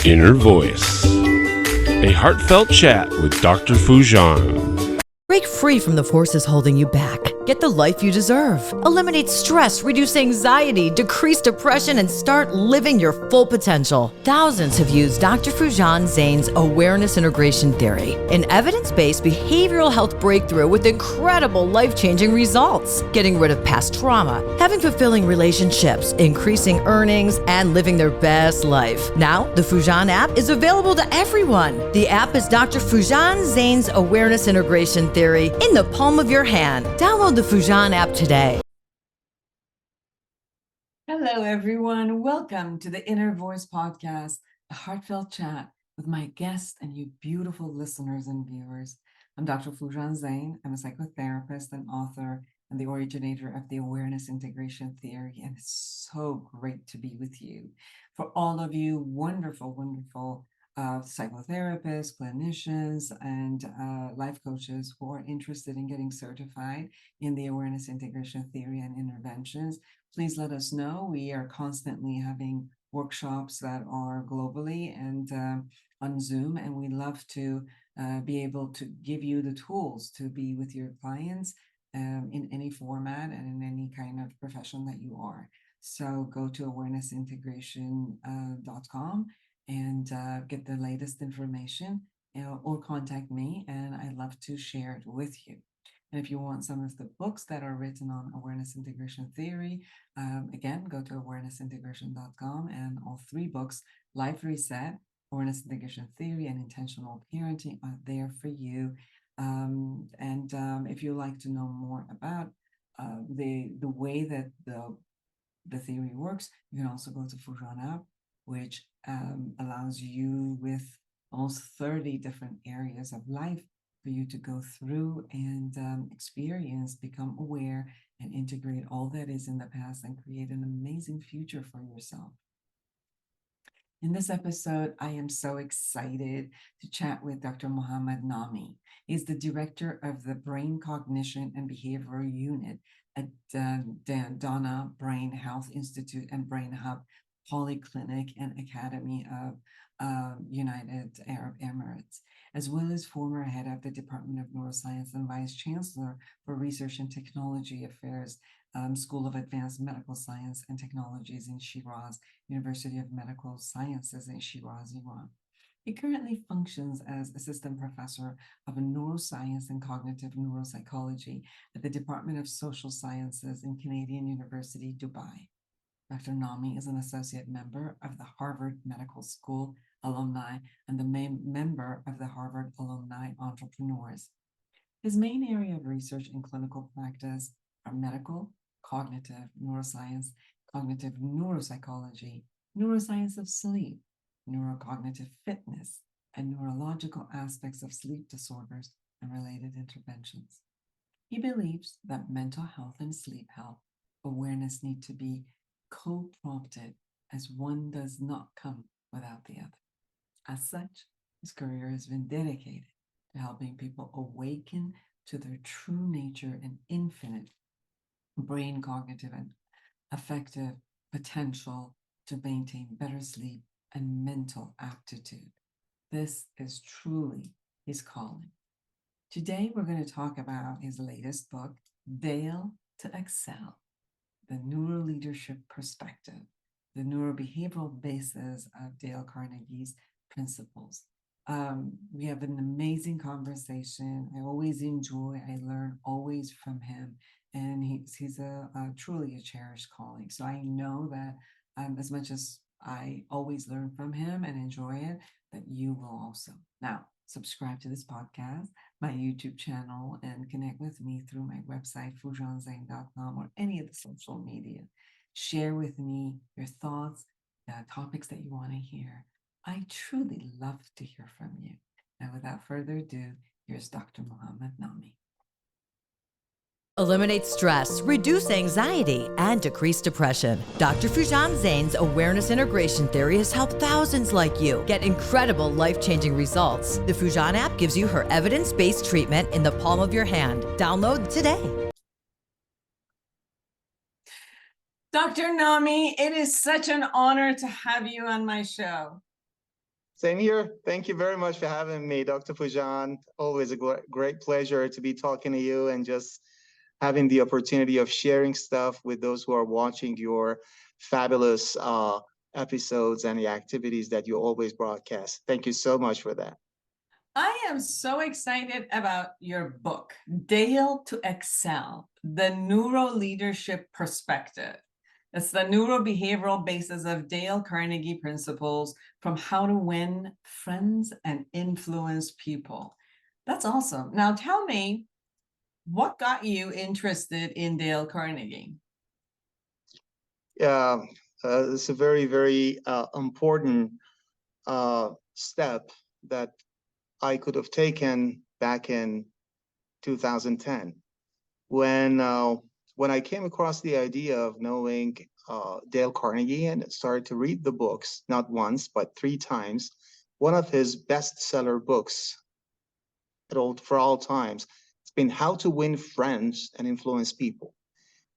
Inner Voice, a heartfelt chat with Dr. Foojan. Break free from the forces holding you back. Get the life you deserve. Eliminate stress, reduce anxiety, decrease depression, and start living your full potential. Thousands have used Dr. Foojan Zane's Awareness Integration Theory, an evidence-based behavioral health breakthrough with incredible life-changing results. Getting rid of past trauma, having fulfilling relationships, increasing earnings, and living their best life. Now, the Foojan app is available to everyone. The app is Dr. Foojan Zane's Awareness Integration Theory in the palm of your hand. Download the Foojan app today. Hello, everyone. Welcome to the Inner Voice Podcast, a heartfelt chat with my guests and you beautiful listeners and viewers. I'm Dr. Foojan Zane. I'm a psychotherapist and author and the originator of the Awareness Integration Theory, and it's so great to be with you. For all of you wonderful psychotherapists, clinicians, and life coaches who are interested in getting certified in the Awareness Integration Theory and interventions, please let us know. We are constantly having workshops that are globally and on Zoom, and we love to be able to give you the tools to be with your clients in any format and in any kind of profession that you are. So go to awarenessintegration.com and get the latest information or contact me, and I'd love to share it with you. And if you want some of the books that are written on Awareness Integration Theory, again, go to awarenessintegration.com, and all three books, Life Reset, Awareness Integration Theory, and Intentional Parenting are there for you. If you'd like to know more about the way that the theory works, you can also go to Foojan app, which allows you with almost 30 different areas of life for you to go through and experience, become aware, and integrate all that is in the past and create an amazing future for yourself. In this episode, I am so excited to chat with Dr. Mohammad Nami. He's the director of the Brain Cognition and Behavioral Unit at Dana Brain Health Institute and Brain Hub Polyclinic and Academy of United Arab Emirates, as well as former head of the Department of Neuroscience and Vice Chancellor for Research and Technology Affairs, School of Advanced Medical Science and Technologies in Shiraz, University of Medical Sciences in Shiraz, Iran. He currently functions as assistant professor of neuroscience and cognitive neuropsychology at the Department of Social Sciences in Canadian University, Dubai. Dr. Nami is an associate member of the Harvard Medical School alumni and the main member of the Harvard Alumni Entrepreneurs. His main area of research and clinical practice are medical, cognitive neuroscience, cognitive neuropsychology, neuroscience of sleep, neurocognitive fitness, and neurological aspects of sleep disorders and related interventions. He believes that mental health and sleep health awareness need to be co-prompted, as one does not come without the other. As such, his career has been dedicated to helping people awaken to their true nature and infinite brain cognitive and affective potential to maintain better sleep and mental aptitude. This is truly his calling. Today, we're going to talk about his latest book, Dare to Excel: The Neuroleadership Perspective, the neurobehavioral basis of Dale Carnegie's principles. We have an amazing conversation. I always enjoy, I learn always from him, and he's truly a cherished colleague. So I know that as much as I always learn from him and enjoy it, that you will also. Now, subscribe to this podcast, my YouTube channel, and connect with me through my website, foojanzane.com, or any of the social media. Share with me your thoughts, topics that you want to hear. I truly love to hear from you. Now, without further ado, here's Dr. Mohammad Nami. Eliminate stress, reduce anxiety, and decrease depression. Dr. Foojan Zane's Awareness Integration Theory has helped thousands like you get incredible life-changing results. The Foojan app gives you her evidence-based treatment in the palm of your hand. Download today. Dr. Nami, it is such an honor to have you on my show. Same here. Thank you very much for having me, Dr. Fujan. Always a great pleasure to be talking to you and just having the opportunity of sharing stuff with those who are watching your fabulous episodes and the activities that you always broadcast. Thank you so much for that. I am so excited about your book, Dale to Excel, the Neuro Leadership Perspective. It's the neurobehavioral basis of Dale Carnegie principles from how to win friends and influence people. That's awesome. Now tell me, what got you interested in Dale Carnegie? Yeah, it's a very, very important step that I could have taken back in 2010 when I came across the idea of knowing Dale Carnegie and started to read the books, not once, but 3 times. One of his bestseller books for all times, it's been How to Win Friends and Influence People.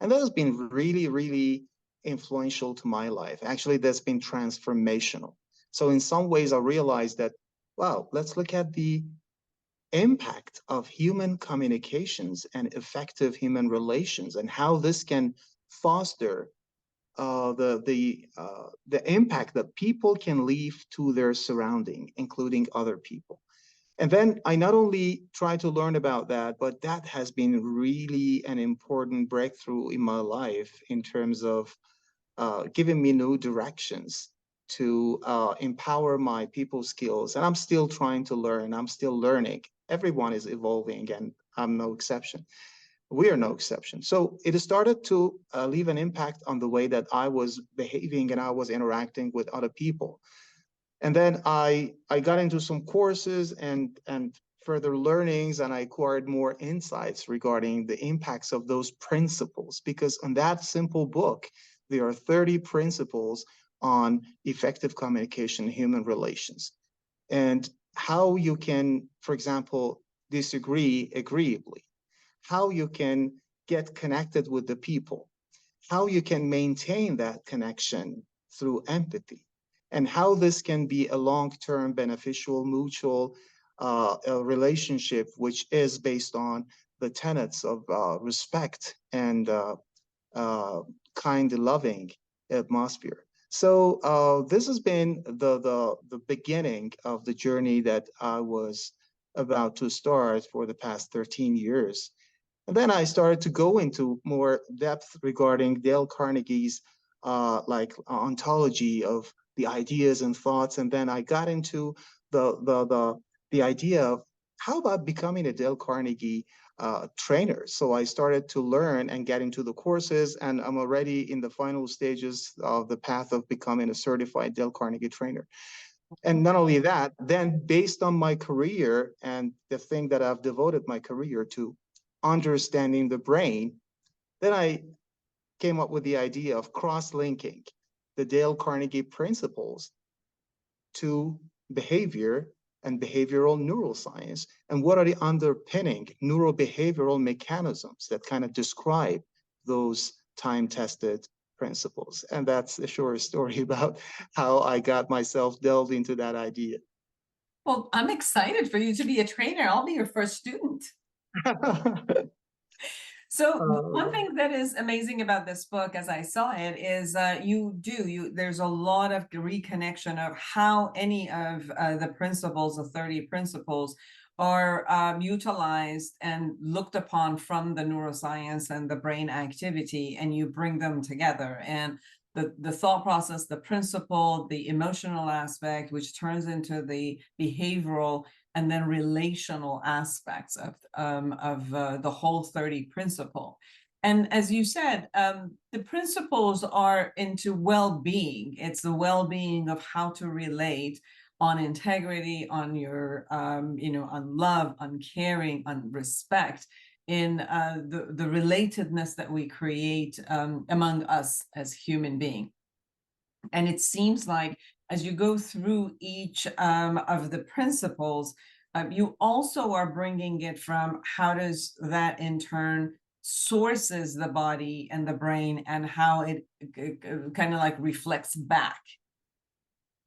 And that has been really, really influential to my life. Actually, that's been transformational. So in some ways, I realized that, wow, let's look at the impact of human communications and effective human relations and how this can foster the impact that people can leave to their surrounding, including other people. And then I not only try to learn about that, but that has been really an important breakthrough in my life in terms of giving me new directions to empower my people skills. And I'm still trying to learn. I'm still learning. Everyone is evolving, and I'm no exception. We are no exception. So it started to leave an impact on the way that I was behaving and I was interacting with other people. And then I got into some courses and further learnings, and I acquired more insights regarding the impacts of those principles, because on that simple book, there are 30 principles on effective communication and human relations, and how you can, for example, disagree agreeably, how you can get connected with the people, how you can maintain that connection through empathy, and how this can be a long-term beneficial mutual relationship, which is based on the tenets of respect and kind, loving atmosphere. So this has been the beginning of the journey that I was about to start for the past 13 years. And then I started to go into more depth regarding Dale Carnegie's ontology of the ideas and thoughts. And then I got into the idea of how about becoming a Dale Carnegie trainer. So I started to learn and get into the courses, and I'm already in the final stages of the path of becoming a certified Dale Carnegie trainer. And not only that, then based on my career and the thing that I've devoted my career to, understanding the brain, then I came up with the idea of cross-linking the Dale Carnegie principles to behavior and behavioral neuroscience, and what are the underpinning neurobehavioral mechanisms that kind of describe those time-tested principles. And that's a short story about how I got myself delved into that idea. Well, I'm excited for you to be a trainer. I'll be your first student. So one thing that is amazing about this book, as I saw it, is there's a lot of reconnection of how any of the principles, the 30 principles, are utilized and looked upon from the neuroscience and the brain activity, and you bring them together. And the thought process, the principle, the emotional aspect, which turns into the behavioral and then relational aspects of the whole 30 principle. And as you said, the principles are into well-being. It's the well-being of how to relate on integrity, on your, on love, on caring, on respect, in the relatedness that we create among us as human beings. And it seems like as you go through each of the principles, you also are bringing it from how does that in turn sources the body and the brain, and how it kind of like reflects back.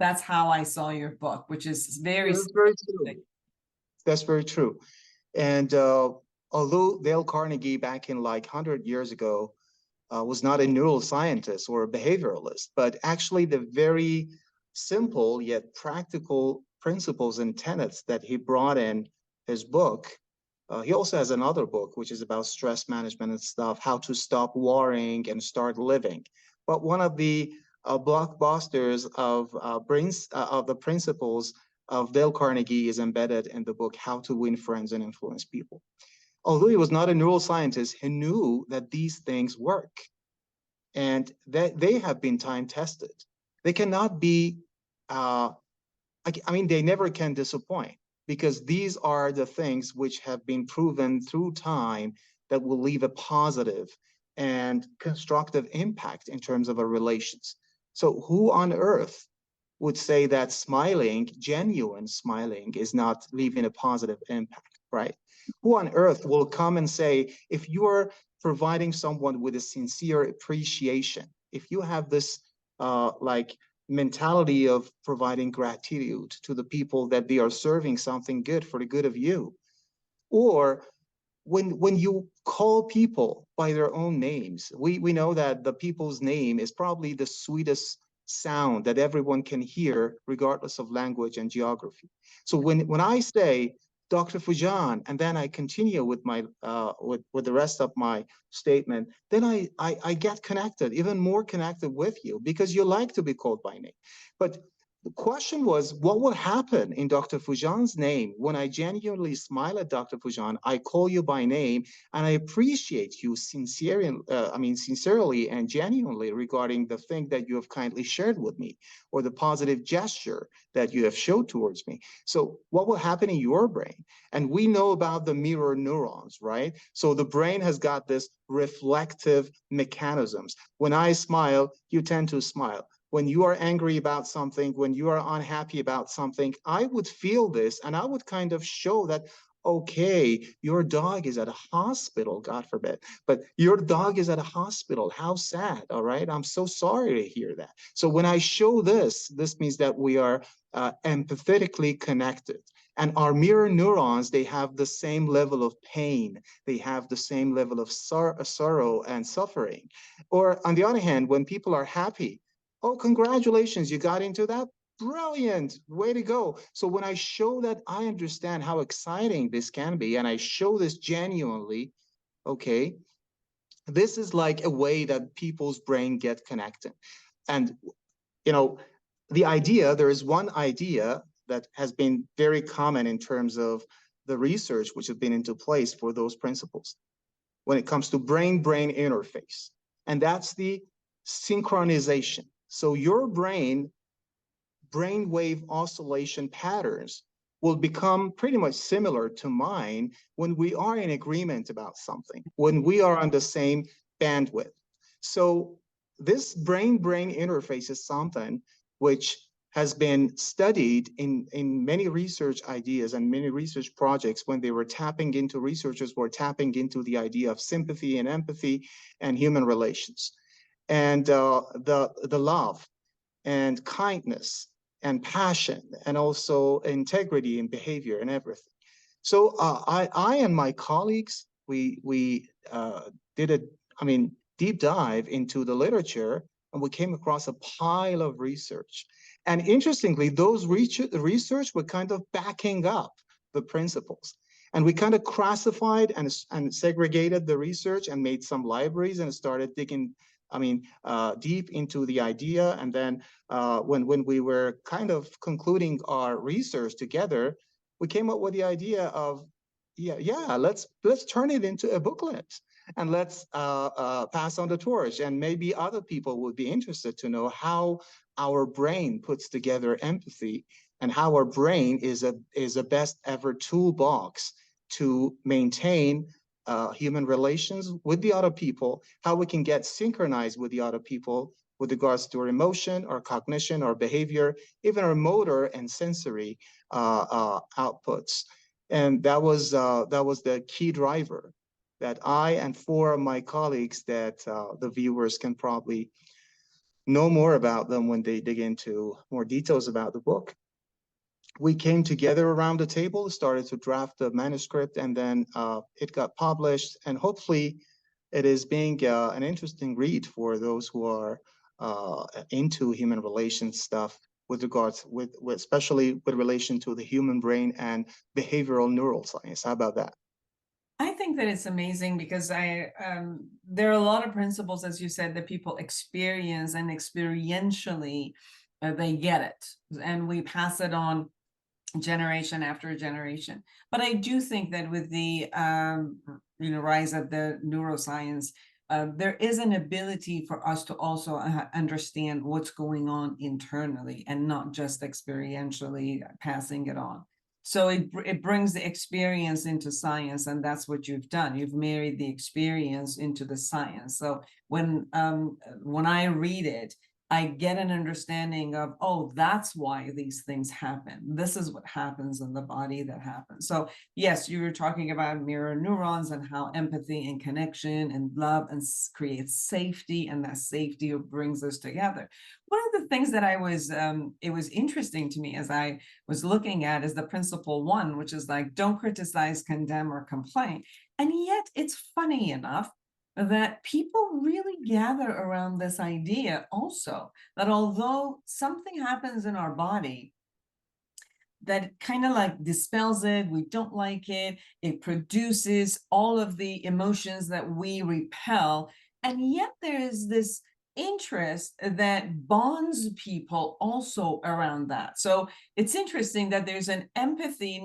that's how I saw your book, which is very That's very true. specific. That's very true. And although Dale Carnegie back in like 100 years ago was not a neuroscientist or a behavioralist, but actually the very simple yet practical principles and tenets that he brought in his book. He also has another book, which is about stress management and stuff, how to stop worrying and start living. But one of the blockbusters of the principles of Dale Carnegie is embedded in the book, How to Win Friends and Influence People. Although he was not a neuroscientist, he knew that these things work and that they have been time tested. They cannot be, I mean, they never can disappoint, because these are the things which have been proven through time that will leave a positive and constructive impact in terms of our relations. So who on earth would say that smiling, genuine smiling, is not leaving a positive impact, right? Who on earth will come and say, if you are providing someone with a sincere appreciation, if you have this like mentality of providing gratitude to the people that they are serving something good for the good of you, or when you call people by their own names, we know that the people's name is probably the sweetest sound that everyone can hear, regardless of language and geography. So when I say Dr. Foojan, and then I continue with my with the rest of my statement, then I get connected, even more connected with you, because you like to be called by name. But the question was, what would happen in Dr. Foojan's name when I genuinely smile at Dr. Foojan, I call you by name, and I appreciate you sincerely and genuinely regarding the thing that you have kindly shared with me, or the positive gesture that you have showed towards me. So what will happen in your brain? And we know about the mirror neurons, right? So the brain has got this reflective mechanisms. When I smile, you tend to smile. When you are angry about something, when you are unhappy about something, I would feel this, and I would kind of show that, okay, your dog is at a hospital, God forbid, but your dog is at a hospital. How sad, all right? I'm so sorry to hear that. So when I show this means that we are empathetically connected. And our mirror neurons, they have the same level of pain. They have the same level of sorrow and suffering. Or on the other hand, when people are happy, oh, congratulations, you got into that? Brilliant, way to go. So when I show that I understand how exciting this can be, and I show this genuinely, okay, this is like a way that people's brain get connected. And, you know, there is one idea that has been very common in terms of the research which has been into place for those principles when it comes to brain-brain interface, and that's the synchronization. So your brainwave oscillation patterns will become pretty much similar to mine when we are in agreement about something, when we are on the same bandwidth. So this brain-brain interface is something which has been studied in many research ideas and many research projects when they were researchers were tapping into the idea of sympathy and empathy and human relations. And the love and kindness and passion and also integrity in behavior and everything. So I and my colleagues, we did a deep dive into the literature, and we came across a pile of research. And interestingly, those research were kind of backing up the principles. And we kind of classified and segregated the research and made some libraries and started digging deep into the idea. And then when we were kind of concluding our research together, we came up with the idea of, let's turn it into a booklet, and let's pass on the torch. And maybe other people would be interested to know how our brain puts together empathy, and how our brain is a best ever toolbox to maintain human relations with the other people, how we can get synchronized with the other people with regards to our emotion, our cognition, our behavior, even our motor and sensory outputs. And that was the key driver that I and four of my colleagues that the viewers can probably know more about them when they dig into more details about the book. We came together around the table, started to draft the manuscript, and then it got published. And hopefully, it is being an interesting read for those who are into human relations stuff with regards with especially with relation to the human brain and behavioral neuroscience. How about that? I think that it's amazing because there are a lot of principles, as you said, that people experience, and experientially they get it, and we pass it on generation after generation. But I do think that with the rise of the neuroscience, there is an ability for us to also understand what's going on internally and not just experientially passing it on. So it brings the experience into science, and that's what you've done. You've married the experience into the science. So when I read it, I get an understanding of, oh, that's why these things happen. This is what happens in the body that happens. So yes, you were talking about mirror neurons and how empathy and connection and love and creates safety, and that safety brings us together. One of the things that it was interesting to me as I was looking at is the principle 1, which is like, don't criticize, condemn, or complain. And yet it's funny enough that people really gather around this idea also, that although something happens in our body that kind of like dispels it, we don't like it, it produces all of the emotions that we repel, and yet there is this interest that bonds people also around that. So it's interesting that there's an empathy,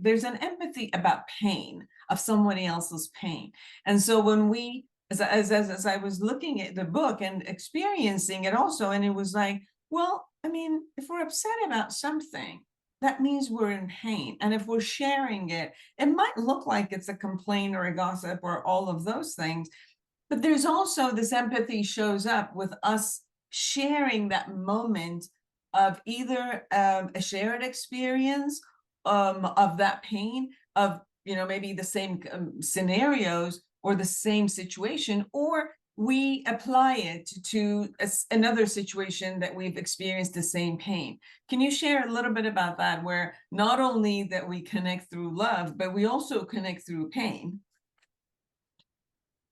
there's an empathy about pain, of somebody else's pain. And so when we, as I was looking at the book and experiencing it also, and it was like, well, I mean, if we're upset about something, that means we're in pain. And if we're sharing it, it might look like it's a complaint or a gossip or all of those things. But there's also this empathy shows up with us sharing that moment of either a shared experience of that pain, of maybe the same scenarios or the same situation, or we apply it to another situation that we've experienced the same pain. Can you share a little bit about that, where not only that we connect through love, but we also connect through pain?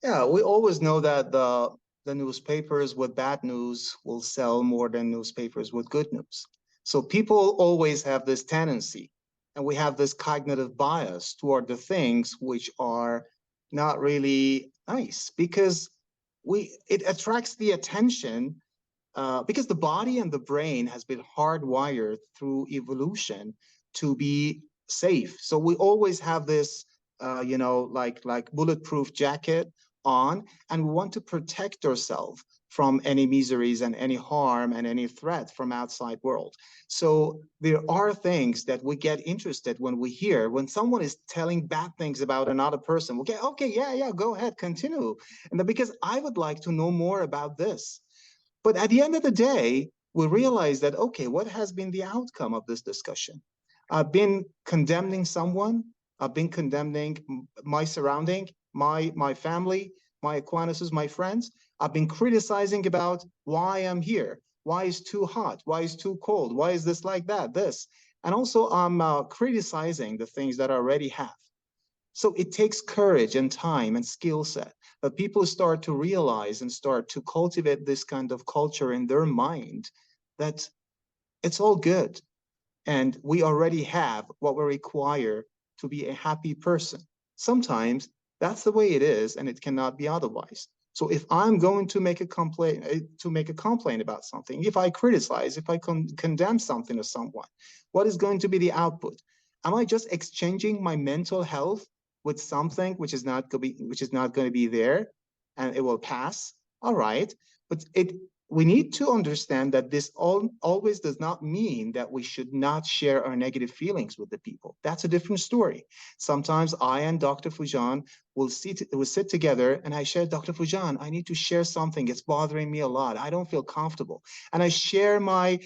Yeah, we always know that the newspapers with bad news will sell more than newspapers with good news. So people always have this tendency, and we have this cognitive bias toward the things which are not really nice, because it attracts the attention, because the body and the brain has been hardwired through evolution to be safe. So we always have this, like bulletproof jacket on, and we want to protect ourselves from any miseries and any harm and any threat from outside world. So there are things that we get interested when we hear, when someone is telling bad things about another person, we'll get, okay, yeah, go ahead, continue. And then, because I would like to know more about this. But at the end of the day, we realize that, okay, what has been the outcome of this discussion? I've been condemning someone. I've been condemning my surrounding, my family, my acquaintances, my friends. I've been criticizing about why I'm here. Why is too hot? Why is too cold? Why is this like that? This. And also I'm criticizing the things that I already have. So it takes courage and time and skill set that people start to realize and start to cultivate this kind of culture in their mind, that it's all good. And we already have what we require to be a happy person. Sometimes that's the way it is, and it cannot be otherwise. So if I'm going to make a complaint, about something, if I criticize, if I condemn something to someone, what is going to be the output? Am I just exchanging my mental health with something which is not going to be there, and it will pass? All right, but we need to understand that this always does not mean that we should not share our negative feelings with the people. That's a different story. Sometimes I and Dr. Foojan we'll sit together, and I share, Dr. Fujan, I need to share something. It's bothering me a lot. I don't feel comfortable. And I share my,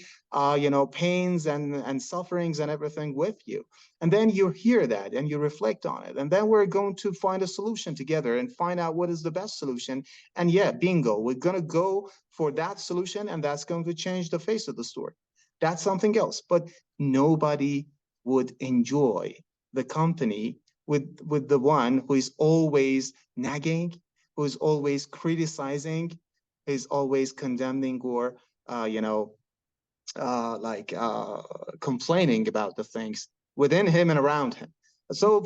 pains and sufferings and everything with you. And then you hear that and you reflect on it. And then we're going to find a solution together and find out what is the best solution. And yeah, bingo, we're going to go for that solution, and that's going to change the face of the story. That's something else. But nobody would enjoy the company with the one who is always nagging, who is always criticizing, is always condemning, or complaining about the things within him and around him. So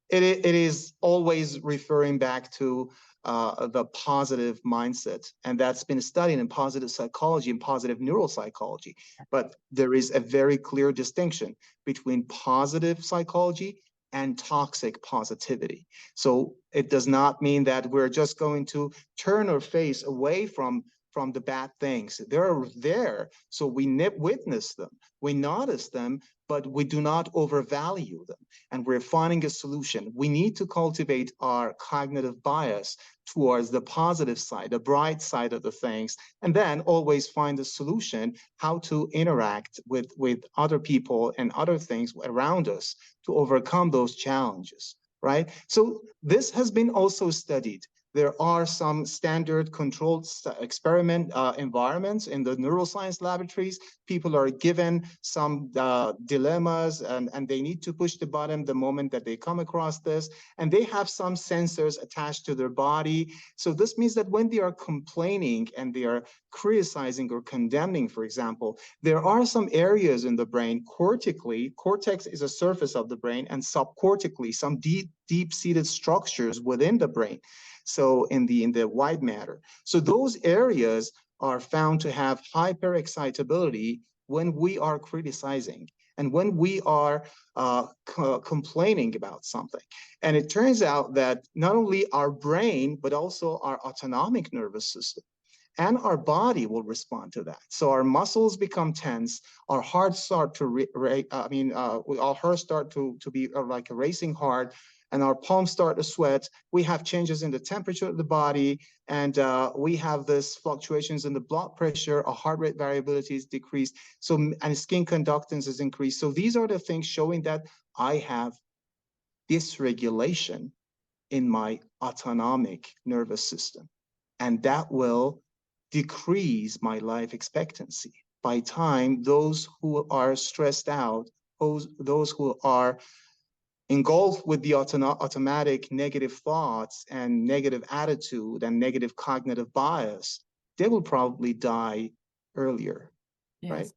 it is always referring back to the positive mindset, and that's been studied in positive psychology and positive neuropsychology. But there is a very clear distinction between positive psychology and toxic positivity. So it does not mean that we're just going to turn our face away from the bad things. They're there, so we witness them, we notice them, but we do not overvalue them. And we're finding a solution. We need to cultivate our cognitive bias towards the positive side, the bright side of the things, and then always find a solution how to interact with other people and other things around us to overcome those challenges, right? So this has been also studied. There are some standard controlled experiment environments in the neuroscience laboratories. People are given some dilemmas, and they need to push the button the moment that they come across this. And they have some sensors attached to their body. So this means that when they are complaining and they are criticizing or condemning, for example, there are some areas in the brain cortically. Cortex is a surface of the brain, and subcortically, some deep-seated structures within the brain. So in the white matter. So those areas are found to have hyperexcitability when we are criticizing and when we are complaining about something. And it turns out that not only our brain, but also our autonomic nervous system and our body will respond to that. So our muscles become tense, our hearts start to, our hearts start to be like a racing heart, and our palms start to sweat. We have changes in the temperature of the body, and we have this fluctuations in the blood pressure, our heart rate variability is decreased, and skin conductance is increased. So these are the things showing that I have dysregulation in my autonomic nervous system, and that will decrease my life expectancy. By time, those who are stressed out, those who are engulfed with the automatic negative thoughts and negative attitude and negative cognitive bias, they will probably die earlier, Yes. right?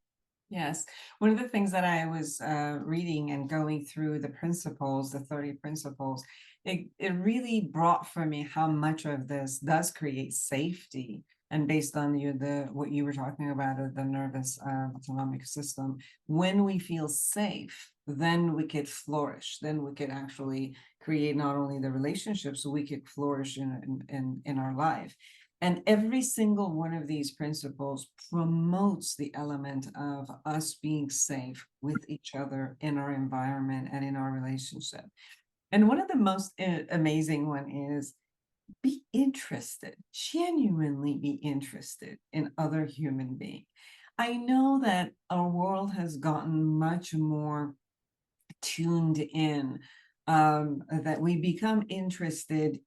Yes. One of the things that I was reading and going through the principles, the 30 principles, it really brought for me how much of this does create safety. And based on what you were talking about, the nervous autonomic system, when we feel safe, then we could flourish. Then we could actually create not only the relationships, we could flourish in our life. And every single one of these principles promotes the element of us being safe with each other in our environment and in our relationship. And one of the most amazing one is be interested, genuinely be interested in other human beings. I know that our world has gotten much more tuned in, that we become interested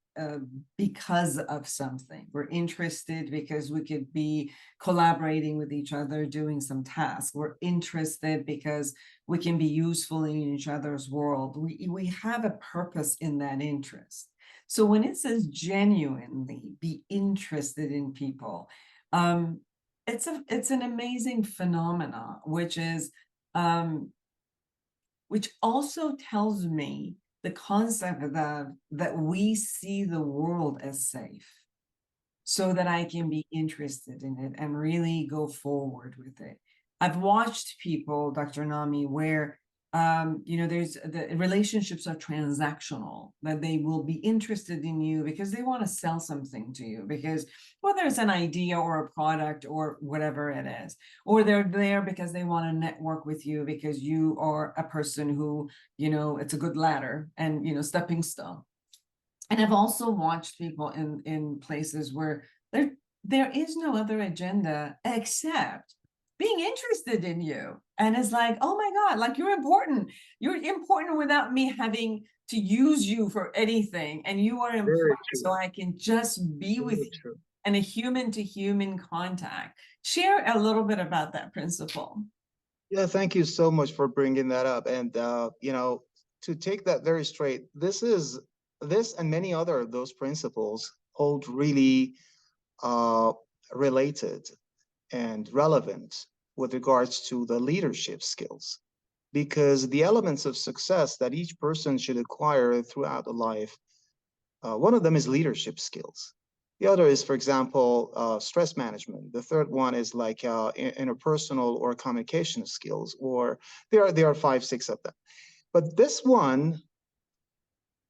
because of something. We're interested because we could be collaborating with each other, doing some tasks. We're interested because we can be useful in each other's world. We have a purpose in that interest. So when it says genuinely be interested in people, it's an amazing phenomena, which is which also tells me the concept that we see the world as safe, so that I can be interested in it and really go forward with it. I've watched people, Dr. Nami, where there's the relationships are transactional, that they will be interested in you because they want to sell something to you, because whether it's an idea or a product or whatever it is, or they're there because they want to network with you because you are a person who, it's a good ladder and, stepping stone. And I've also watched people in places where there is no other agenda except being interested in you. And it's like, oh my God, like you're important. You're important without me having to use you for anything. And you are Very important, true. so I can just be with Very you true. in a human to human contact. Share a little bit about that principle. Yeah, thank you so much for bringing that up. And you know, to take that very straight, this and many other of those principles hold really uh, related and relevant with regards to the leadership skills, because the elements of success that each person should acquire throughout the life, one of them is leadership skills. The other is, for example, stress management. The third one is like interpersonal or communication skills, or there are 5, 6 of them. But this one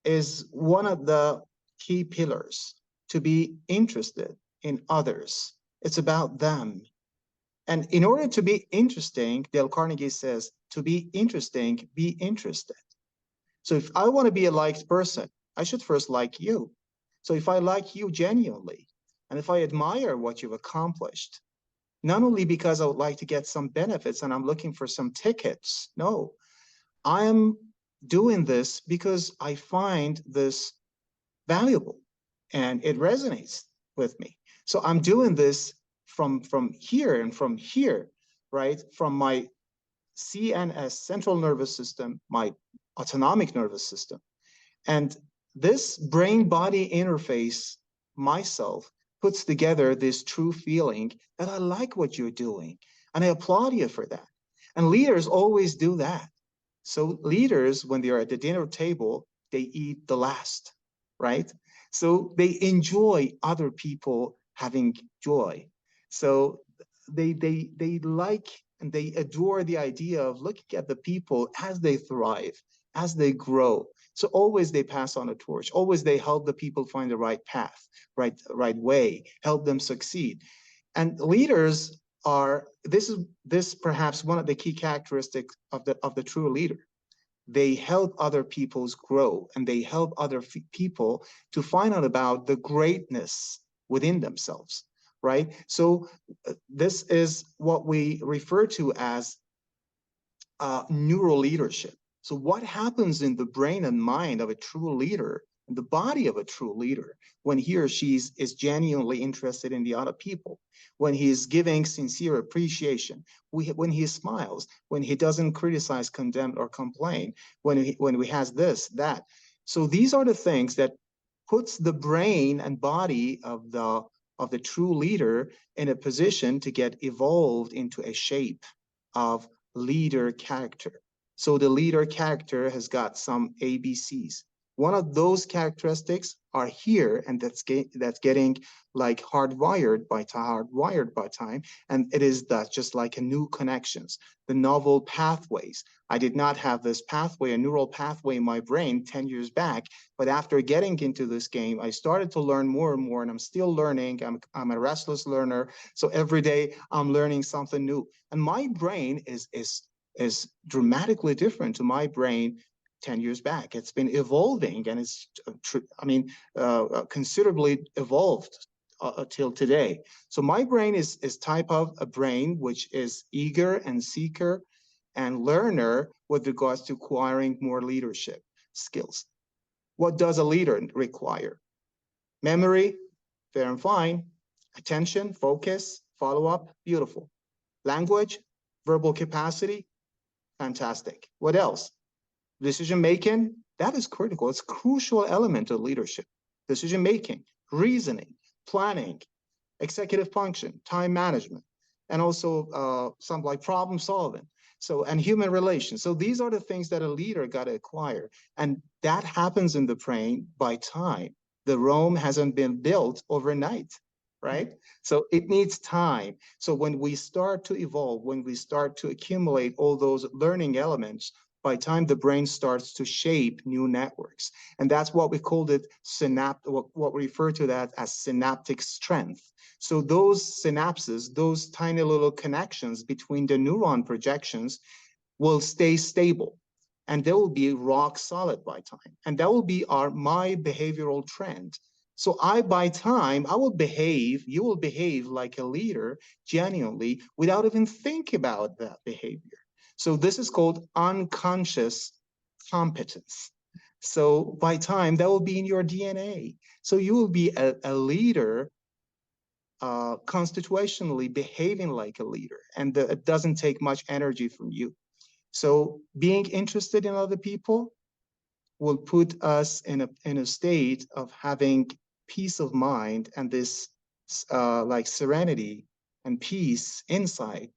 is one of the key pillars: to be interested in others. It's about them. And in order to be interesting, Dale Carnegie says, to be interesting, be interested. So if I want to be a liked person, I should first like you. So if I like you genuinely, and if I admire what you've accomplished, not only because I would like to get some benefits and I'm looking for some tickets, no, I am doing this because I find this valuable and it resonates with me. So I'm doing this from here and from here, right? From my CNS, central nervous system, my autonomic nervous system. And this brain-body interface, myself, puts together this true feeling that I like what you're doing. And I applaud you for that. And leaders always do that. So leaders, when they are at the dinner table, they eat the last, right? So they enjoy other people having joy. So they like and they adore the idea of looking at the people as they thrive, as they grow. So always they pass on a torch. Always they help the people find the right path, right way, help them succeed. And leaders are this perhaps one of the key characteristics of the true leader. They help other people's grow, and they help other people to find out about the greatness within themselves, right? So this is what we refer to as neural leadership. So what happens in the brain and mind of a true leader, in the body of a true leader, when he or she is genuinely interested in the other people, when he is giving sincere appreciation, when he smiles, when he doesn't criticize, condemn, or complain, when he has this, that. So these are the things that puts the brain and body of the true leader in a position to get evolved into a shape of leader character. So the leader character has got some ABCs. One of those characteristics are here, and that's getting like hardwired by time, and it is that just like a new connections, the novel pathways. I did not have this pathway, a neural pathway in my brain 10 years back, but after getting into this game, I started to learn more and more, and I'm still learning. I'm a restless learner, so every day I'm learning something new. And my brain is dramatically different to my brain 10 years back. It's been evolving, and it's considerably evolved till today. So my brain is type of a brain which is eager and seeker and learner with regards to acquiring more leadership skills. What does a leader require? Memory, fair and fine. Attention, focus, follow-up, beautiful. Language, verbal capacity, fantastic. What else? Decision making, that is critical. It's a crucial element of leadership. Decision making, reasoning, planning, executive function, time management, and also some like problem solving. So, and human relations. So these are the things that a leader got to acquire. And that happens in the brain by time. The Rome hasn't been built overnight, right? So it needs time. So when we start to evolve, when we start to accumulate all those learning elements, by time the brain starts to shape new networks. And that's what we called it, what we refer to that as synaptic strength. So those synapses, those tiny little connections between the neuron projections will stay stable. and they will be rock solid by time. And that will be my behavioral trend. So by time, I will behave, you will behave like a leader genuinely without even thinking about that behavior. So this is called unconscious competence. So by time, that will be in your DNA. So you will be a leader constitutionally behaving like a leader, and it doesn't take much energy from you. So being interested in other people will put us in a state of having peace of mind and this like serenity and peace inside,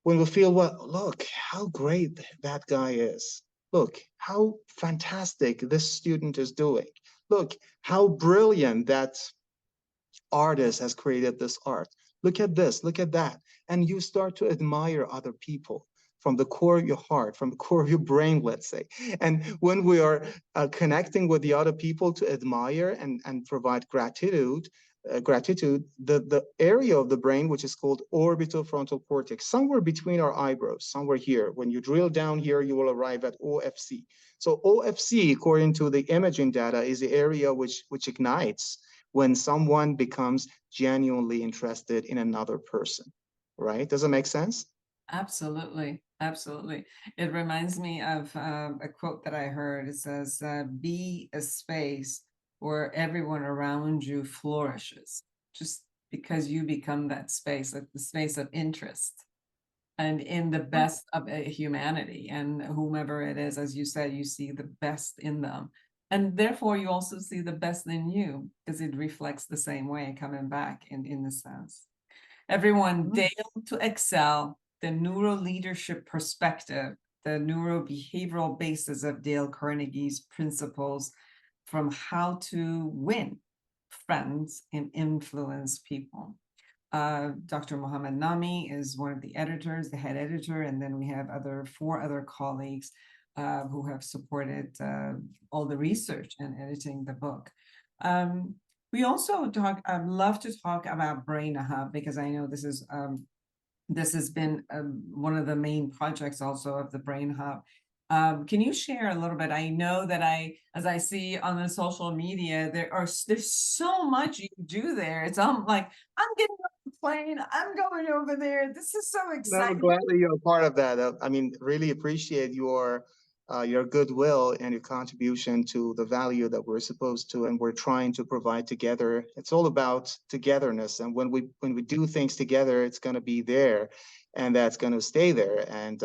when we feel, well, look how great that guy is. Look how fantastic this student is doing. Look how brilliant that artist has created this art. Look at this, look at that. And you start to admire other people from the core of your heart, from the core of your brain, let's say. And when we are connecting with the other people to admire and provide gratitude, the area of the brain, which is called orbitofrontal cortex, somewhere between our eyebrows, somewhere here. When you drill down here, you will arrive at OFC. So OFC, according to the imaging data, is the area which ignites when someone becomes genuinely interested in another person, right? Does it make sense? Absolutely. Absolutely. It reminds me of a quote that I heard. It says, be a space where everyone around you flourishes, just because you become that space, like the space of interest and in the best of humanity, and whomever it is, as you said, you see the best in them. And therefore you also see the best in you, because it reflects the same way coming back in the sense. Everyone, Dale to Excel, the neuro leadership perspective, the neurobehavioral basis of Dale Carnegie's principles from how to win friends and influence people. Dr. Mohammed Nami is one of the editors, the head editor, and then we have 4 other colleagues who have supported all the research and editing the book. We also love to talk about Brain Hub, because I know this has been one of the main projects also of the Brain Hub. Can you share a little bit? I know that as I see on the social media, there's so much you do there. It's like, I'm getting on the plane, I'm going over there. This is so exciting. I'm glad that you're a part of that. I mean, really appreciate your goodwill and your contribution to the value that we're supposed to and we're trying to provide together. It's all about togetherness, and when we do things together, it's going to be there, and that's going to stay there and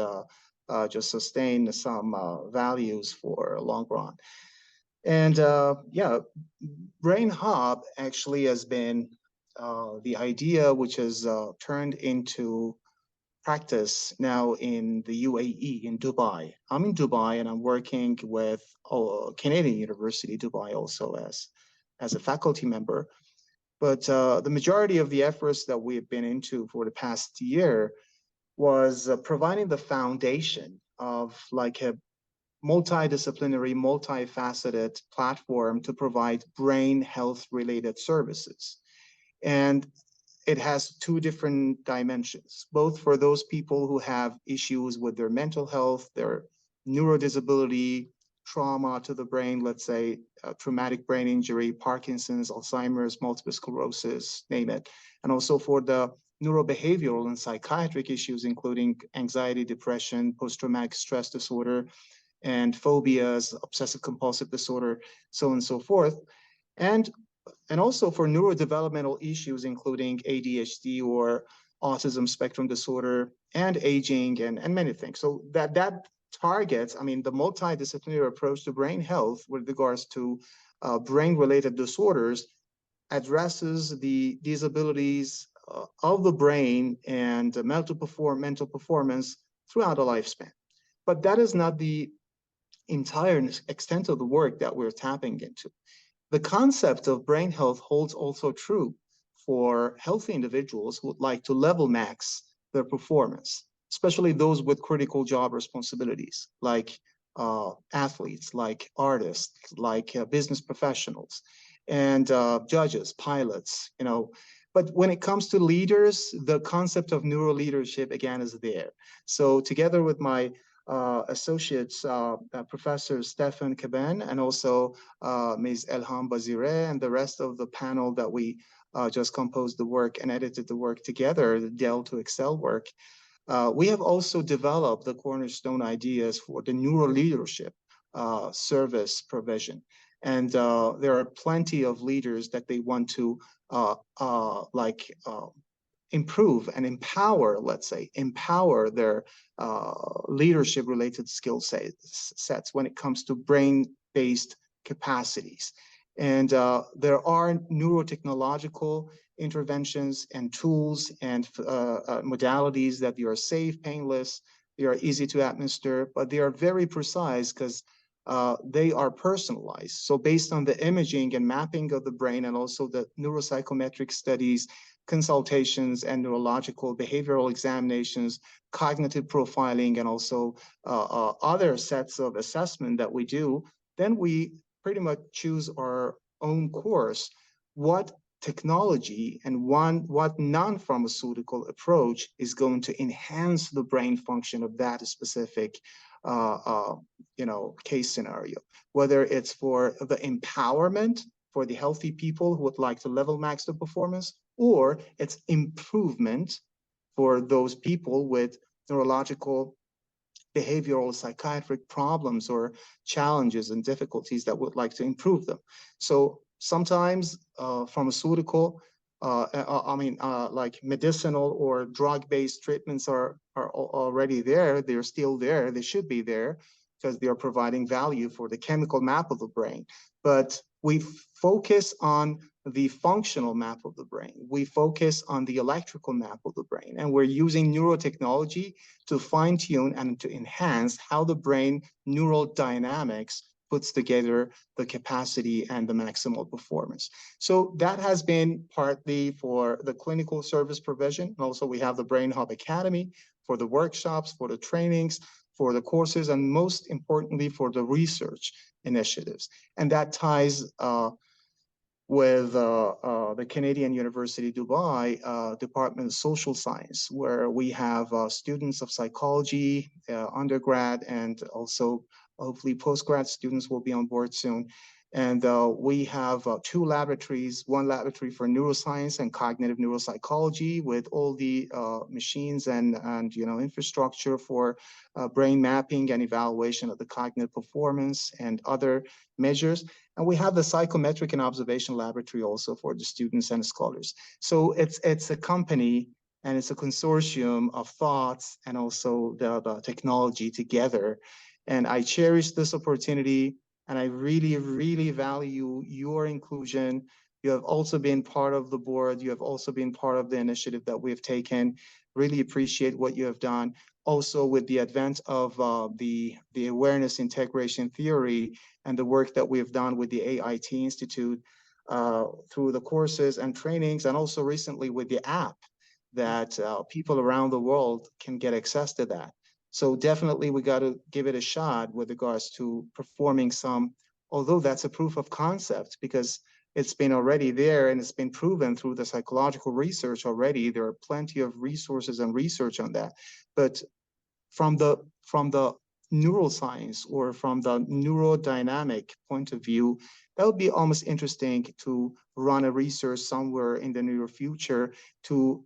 just sustain some values for a long run. And yeah, Brain Hub actually has been the idea which has turned into practice now in the UAE, in Dubai. I'm in Dubai and I'm working with Canadian University, Dubai, also as a faculty member. But the majority of the efforts that we've been into for the past year was providing the foundation of like a multidisciplinary, multifaceted platform to provide brain health related services. And it has 2 different dimensions, both for those people who have issues with their mental health, their neurodisability, trauma to the brain, let's say traumatic brain injury, Parkinson's, Alzheimer's, multiple sclerosis, name it. And also for the neurobehavioral and psychiatric issues, including anxiety, depression, post-traumatic stress disorder, and phobias, obsessive compulsive disorder, so on and so forth. And also for neurodevelopmental issues, including ADHD or autism spectrum disorder and aging and many things. So that targets, I mean, the multidisciplinary approach to brain health with regards to brain-related disorders addresses the disabilities of the brain and mental performance throughout a lifespan. But that is not the entire extent of the work that we're tapping into. The concept of brain health holds also true for healthy individuals who would like to level max their performance, especially those with critical job responsibilities, like athletes, like artists, like business professionals, and judges, pilots, you know. But when it comes to leaders, the concept of neuro leadership again is there. So together with my associates, Professor Stefan Caben, and also Ms. Elham Bazire, and the rest of the panel that we just composed the work and edited the work together, the Dell to Excel work. We have also developed the cornerstone ideas for the neural leadership service provision. And there are plenty of leaders that they want to improve and empower, let's say, empower their leadership related skill sets when it comes to brain-based capacities. And there are neurotechnological interventions and tools and modalities that they are safe, painless, they are easy to administer, but they are very precise because they are personalized. So based on the imaging and mapping of the brain and also the neuropsychometric studies, consultations and neurological behavioral examinations, cognitive profiling, and also other sets of assessment that we do, then we pretty much choose our own course. What technology and what non-pharmaceutical approach is going to enhance the brain function of that specific case scenario, whether it's for the empowerment for the healthy people who would like to level max the performance, or it's improvement for those people with neurological, behavioral, psychiatric problems or challenges and difficulties that would like to improve them. So sometimes pharmaceutical, like medicinal or drug-based treatments are already there. They're still there. They should be there because they are providing value for the chemical map of the brain. But we focus on the functional map of the brain. We focus on the electrical map of the brain, and we're using neurotechnology to fine-tune and to enhance how the brain neural dynamics puts together the capacity and the maximal performance. So that has been partly for the clinical service provision. And also we have the Brain Hub Academy for the workshops, for the trainings, for the courses, and most importantly, for the research initiatives. And that ties with the Canadian University Dubai Department of Social Science, where we have students of psychology, undergrad, and also hopefully postgrad students will be on board soon. And we have two laboratories, one laboratory for neuroscience and cognitive neuropsychology with all the machines and infrastructure for brain mapping and evaluation of the cognitive performance and other measures. And we have the psychometric and observation laboratory also for the students and scholars. So it's a company and it's a consortium of thoughts and also the technology together. And I cherish this opportunity, and I really, really value your inclusion. You have also been part of the board. You have also been part of the initiative that we have taken. Really appreciate what you have done. Also with the advent of the awareness integration theory and the work that we have done with the AIT Institute through the courses and trainings, and also recently with the app that people around the world can get access to that. So definitely we got to give it a shot with regards to performing some, although that's a proof of concept because it's been already there and it's been proven through the psychological research already. There are plenty of resources and research on that. But from the neuroscience or from the neurodynamic point of view, that would be almost interesting to run a research somewhere in the near future to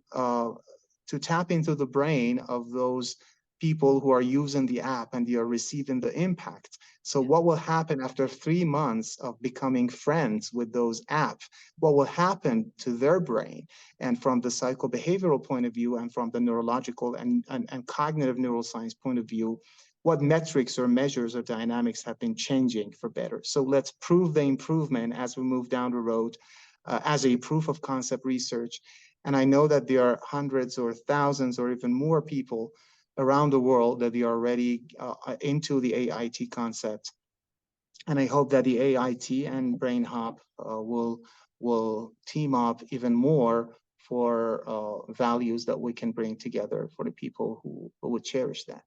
tap into the brain of those people who are using the app and they are receiving the impact. So what will happen after 3 months of becoming friends with those apps? What will happen to their brain? And from the psychobehavioral point of view and from the neurological and cognitive neuroscience point of view, what metrics or measures or dynamics have been changing for better? So let's prove the improvement as we move down the road as a proof of concept research. And I know that there are hundreds or thousands or even more people around the world that they are already into the AIT concept. And I hope that the AIT and Brain Hub will team up even more for values that we can bring together for the people who would cherish that.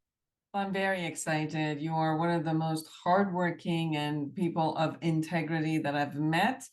I'm very excited. You are one of the most hardworking and people of integrity that I've met.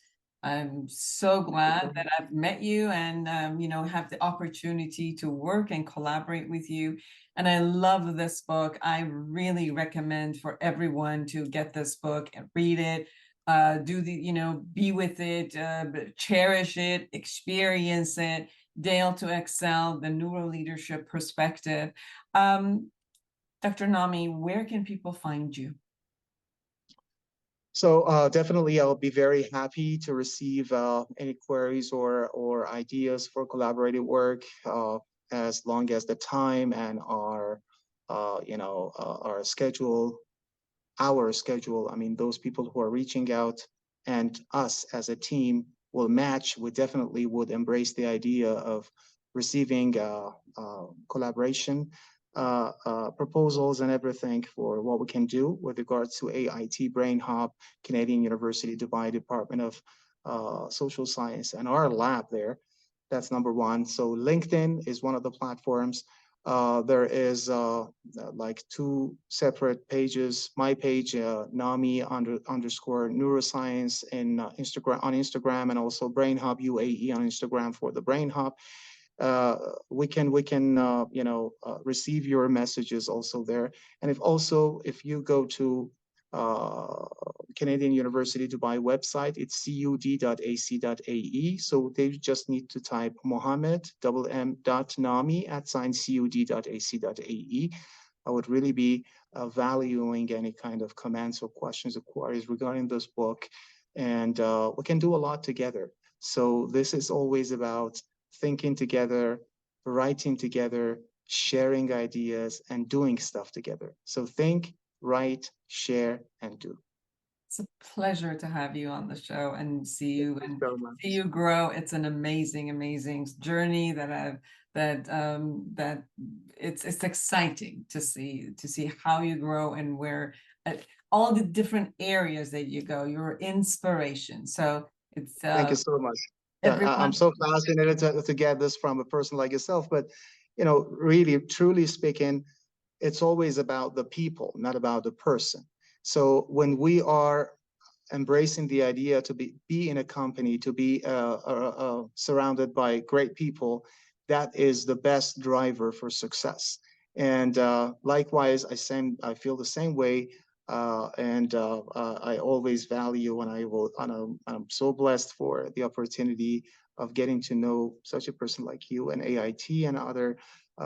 I'm so glad that I've met you and, have the opportunity to work and collaborate with you. And I love this book. I really recommend for everyone to get this book and read it. Be with it, cherish it, experience it, Dale to Excel, the Neuro Leadership Perspective. Dr. Nami, where can people find you? So definitely, I'll be very happy to receive any queries or ideas for collaborative work, as long as the time and our schedule, I mean, those people who are reaching out and us as a team will match. We definitely would embrace the idea of receiving collaboration proposals and everything for what we can do with regards to AIT, Brain Hub, Canadian University Dubai Department of Social Science, and our lab there. That's number one. So LinkedIn is one of the platforms. There is like two separate pages. My page, Nami underscore neuroscience in Instagram, and also Brain Hub UAE on Instagram for the Brain Hub. We can receive your messages also there. And if you go to Canadian University Dubai website, it's cud.ac.ae. So they just need to type Mohammed.Nami@cud.ac.ae. I would really be valuing any kind of comments or questions or queries regarding this book. And we can do a lot together. So this is always about thinking together, writing together, sharing ideas, and doing stuff together. So think, write, share, and do. It's a pleasure to have you on the show and see you much. see you grow. It's an amazing, amazing journey that it's exciting to see how you grow and where all the different areas that you go. You're inspiration. So it's thank you so much. I'm so fascinated to get this from a person like yourself, but really, truly speaking, it's always about the people, not about the person. So when we are embracing the idea to be in a company, to be surrounded by great people, that is the best driver for success. And likewise, I feel the same way. I always value, and I'm so blessed for the opportunity of getting to know such a person like you and AIT and other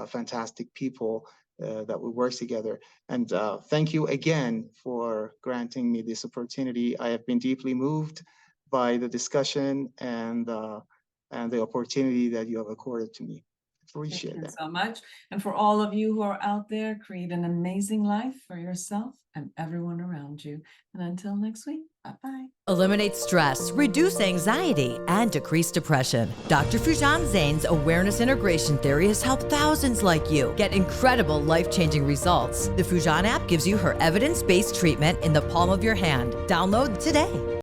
fantastic people that we work together. And thank you again for granting me this opportunity. I have been deeply moved by the discussion and the opportunity that you have accorded to me. Appreciate that. Thank you so much. And for all of you who are out there, create an amazing life for yourself and everyone around you. And until next week, bye-bye. Eliminate stress, reduce anxiety, and decrease depression. Dr. Foojan Zain's awareness integration theory has helped thousands like you get incredible life-changing results. The Foojan app gives you her evidence-based treatment in the palm of your hand. Download today.